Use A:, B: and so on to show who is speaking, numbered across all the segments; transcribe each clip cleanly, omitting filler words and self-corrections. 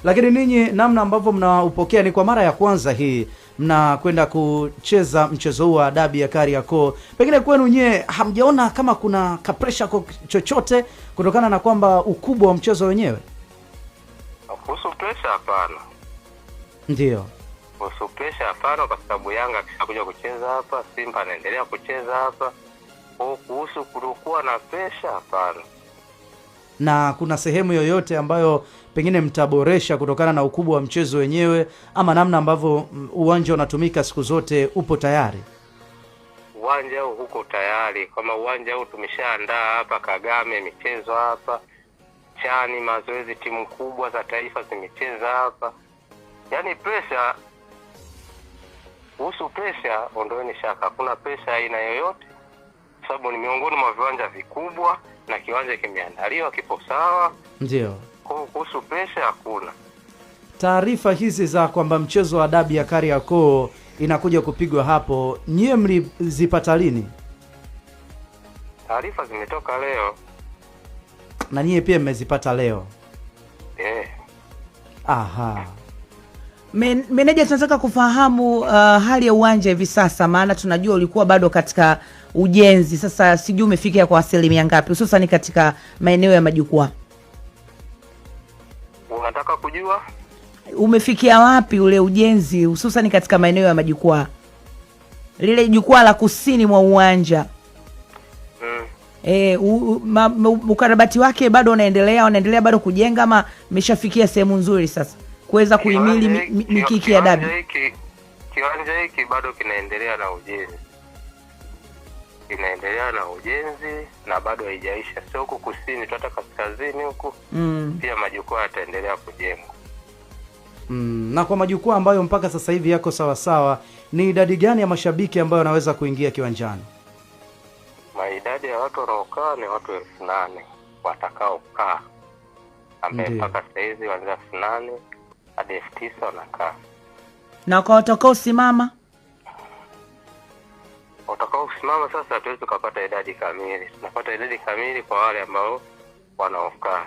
A: Lakini ninyi namna ambavyo mnaupokea, ni kwa mara ya kwanza hii mnakwenda kucheza mchezo huu wa dabi ya Kariakoo. Pengine kwenu nye hamjaona kama kuna pressure chochote kutokana na kwamba ukubwa wa mchezo wenyewe?
B: Kuhusu pressure hapana.
A: Ndio.
B: Kuhusu pressure hapana, kwa sababu Yanga kishakuja kucheza hapa, Simba anaendelea kucheza hapa. Kuhusu kulikuwa na pressure hapana.
A: Na kuna sehemu yoyote ambayo pengine mtaboresha kutokana na ukubwa wa mchezo wenyewe, ama namna ambavyo uwanja unatumika siku zote upo tayari?
B: Uwanja huu uko tayari. Kama uwanja huu tumeshaandaa hapa Kagame michezo hapa. Chani mazoezi, timu kubwa za taifa zimecheza hapa. Yaani pressure, kuhusu pressure ondoeni shaka. Hakuna pressure aina yoyote. Sababu ni miongoni mwa viwanja vikubwa na kiwanja kimeandaliwa kipo sawa.
A: Ndio.
B: Kuhusu pressure hakuna.
A: Taarifa hizi za kwamba mchezo wa dabi ya Kariakoo inakuja kupigwa hapo, nyie mlizipata lini?
B: Taarifa zimetoka leo.
A: Na nyie pia mmezipata leo? Aha.
C: Meneja, tunataka kufahamu hali ya uwanja hivi sasa, maana tunajua ulikuwa bado katika ujenzi. Sasa sijui umefikia kwa asilimia ngapi, hususan katika maeneo ya majukwaa?
B: Unataka kujua
C: umefikia wapi ule ujenzi, hususan katika maeneo ya majukwaa, lile jukwaa la kusini mwa uwanja? Ukarabati wake bado unaendelea bado kujenga, ama umeshafikia sehemu nzuri sasa kuweza kuhimili mikiki ya dabi?
B: Kiwanja hiki bado kinaendelea na ujenzi. Na bado haijaisha. Sio huko kusini tu, hata kaskazini huko pia majukwaa yataendelea kujengwa.
A: Na kwa majukwaa ambayo mpaka sasa hivi yako sawa sawa, ni idadi gani ya mashabiki ambayo wanaweza kuingia kiwanjani?
B: Idadi ya watu wanaokaa ni watu 8,000 watakaokaa, ambaye mpaka sasa hivi wanaanza 8,000 hadi 9,000 wanakaa.
C: Na kwa watakao simama
B: sasa hatuwezi kupata idadi kamili. Tunapata idadi kamili kwa wale ambao wanaokaa.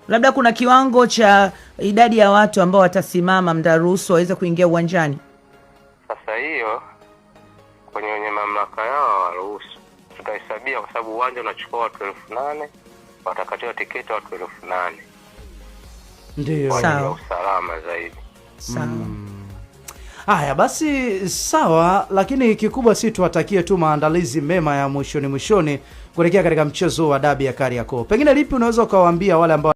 C: Labda kuna kiwango cha idadi ya watu ambao watasimama mtaruhusu waweze kuingia uwanjani?
B: Sasa hiyo kwenye mamlaka yao waruhusu. Tutahesabia kwa sababu uwanja unachukua watu 8,000, watakatiwa tiketi watu 8,000.
A: Ndio.
C: Sawa.
B: Usalama zaidi.
C: Sawa.
A: Haya basi sawa, lakini kikubwa si tuwatakie tu maandalizi mema ya mwishoni kuelekea katika mchezo wa dabi ya Kariakoo. Pengine lipi unaweza ukawaambia wale ambao